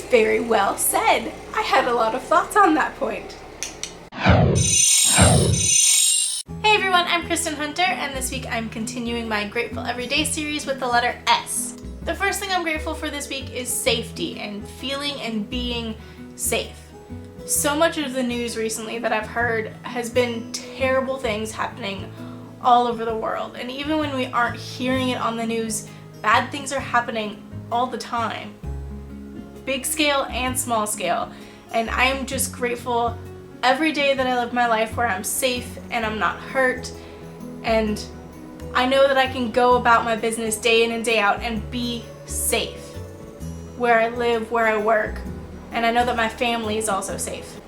Very well said. I had a lot of thoughts on that point. Hey everyone, I'm Kristin Hunter, and this week I'm continuing my Grateful Everyday series with the letter S. The first thing I'm grateful for this week is safety and feeling and being safe. So much of the news recently that I've heard has been terrible things happening all over the world, and even when we aren't hearing it on the news, bad things are happening all the time. Big scale and small scale, and I am just grateful every day that I live my life where I'm safe and I'm not hurt, and I know that I can go about my business day in and day out and be safe where I live, where I work, and I know that my family is also safe.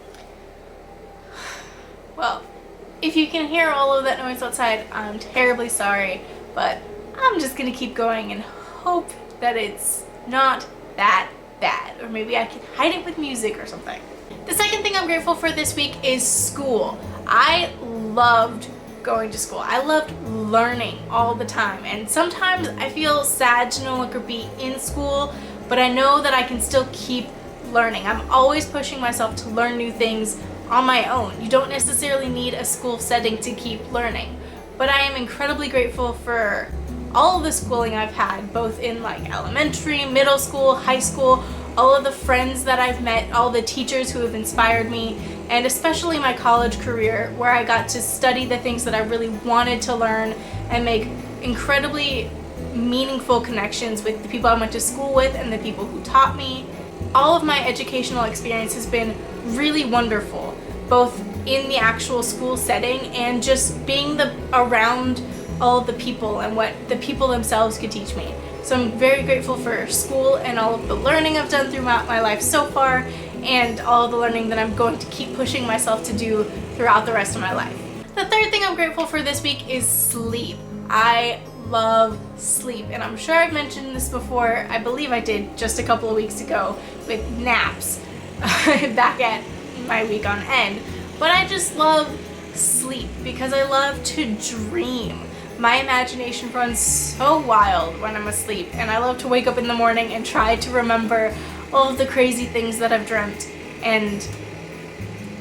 Well, if you can hear all of that noise outside, I'm terribly sorry, but I'm just gonna keep going and hope that it's not that bad, or maybe I can hide it with music or something. The second thing I'm grateful for this week is school. I loved going to school. I loved learning all the time, and sometimes I feel sad to no longer be in school, but I know that I can still keep learning. I'm always pushing myself to learn new things on my own. You don't necessarily need a school setting to keep learning, but I am incredibly grateful for all of the schooling I've had, both in like elementary, middle school, high school, all of the friends that I've met, all the teachers who have inspired me, and especially my college career where I got to study the things that I really wanted to learn and make incredibly meaningful connections with the people I went to school with and the people who taught me. All of my educational experience has been really wonderful, both in the actual school setting and just being around all of the people and what the people themselves could teach me. So I'm very grateful for school and all of the learning I've done throughout my life so far, and all of the learning that I'm going to keep pushing myself to do throughout the rest of my life. The third thing I'm grateful for this week is sleep. I love sleep, and I'm sure I've mentioned this before. I believe I did just a couple of weeks ago with naps back at my week on end. But I just love sleep because I love to dream. My imagination runs so wild when I'm asleep, and I love to wake up in the morning and try to remember all of the crazy things that I've dreamt, and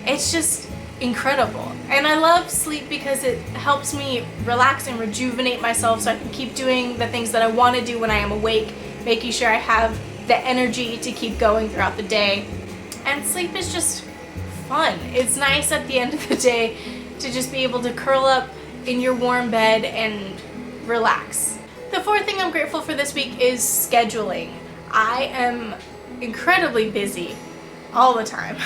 it's just incredible. And I love sleep because it helps me relax and rejuvenate myself so I can keep doing the things that I want to do when I am awake, making sure I have the energy to keep going throughout the day. And sleep is just fun. It's nice at the end of the day to just be able to curl up in your warm bed and relax. The fourth thing I'm grateful for this week is scheduling. I am incredibly busy all the time.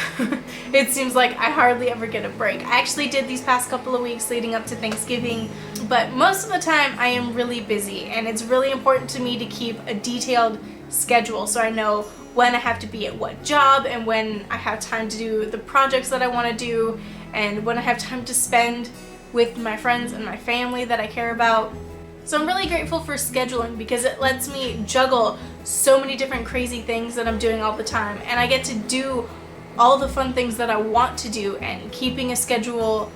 It seems like I hardly ever get a break. I actually did these past couple of weeks leading up to Thanksgiving, but most of the time I am really busy, and it's really important to me to keep a detailed schedule so I know when I have to be at what job, and when I have time to do the projects that I want to do, and when I have time to spend with my friends and my family that I care about. So I'm really grateful for scheduling because it lets me juggle so many different crazy things that I'm doing all the time, and I get to do all the fun things that I want to do, and keeping a schedule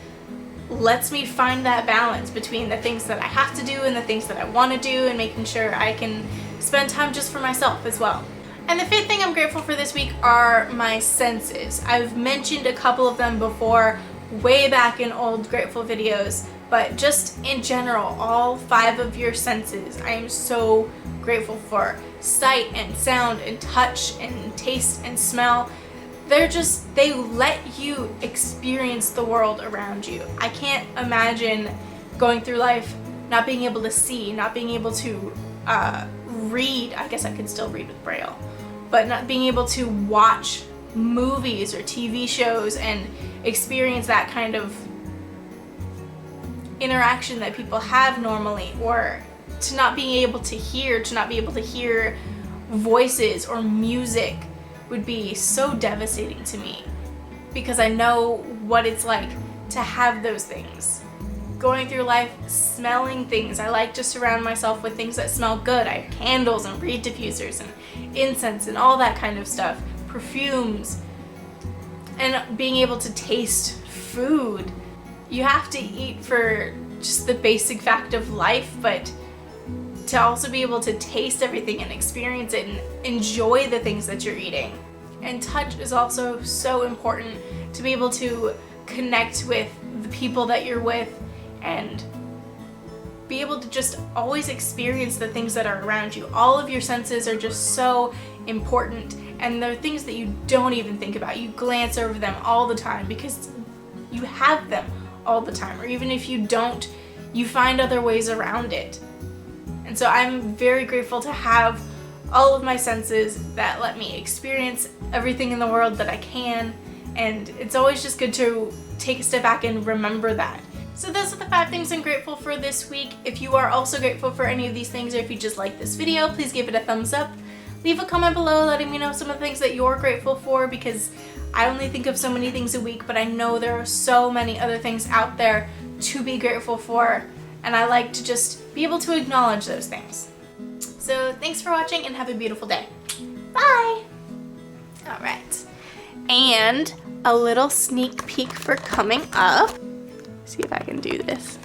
lets me find that balance between the things that I have to do and the things that I want to do, and making sure I can spend time just for myself as well. And the fifth thing I'm grateful for this week are my senses. I've mentioned a couple of them before, way back in old grateful videos, but just in general, all 5 of your senses I am so grateful for. Sight and sound and touch and taste and smell. They let you experience the world around you. I can't imagine going through life not being able to see, not being able to read. I guess I could still read with Braille, but not being able to watch movies or TV shows and experience that kind of interaction that people have normally, or to not being able to hear voices or music would be so devastating to me, because I know what it's like to have those things. Going through life smelling things. I like to surround myself with things that smell good. I have candles and reed diffusers and incense and all that kind of stuff. Perfumes. And being able to taste food. You have to eat for just the basic fact of life, but to also be able to taste everything and experience it and enjoy the things that you're eating. And touch is also so important, to be able to connect with the people that you're with and be able to just always experience the things that are around you. All of your senses are just so important, and they're things that you don't even think about. You glance over them all the time because you have them all the time, or even if you don't, you find other ways around it. And so I'm very grateful to have all of my senses that let me experience everything in the world that I can, and it's always just good to take a step back and remember that. So those are the 5 things I'm grateful for this week. If you are also grateful for any of these things, or if you just like this video, please give it a thumbs up. Leave a comment below letting me know some of the things that you're grateful for, because I only think of so many things a week, but I know there are so many other things out there to be grateful for, and I like to just be able to acknowledge those things. So thanks for watching and have a beautiful day. Bye! Alright, and a little sneak peek for coming up. See if I can do this.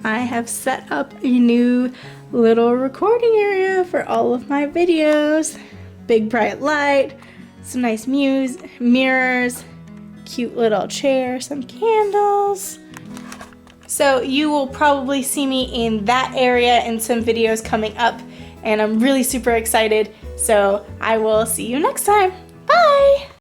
I have set up a new little recording area for all of my videos. Big bright light, some nice mirrors, cute little chair, some candles. So you will probably see me in that area in some videos coming up, and I'm really super excited. So I will see you next time.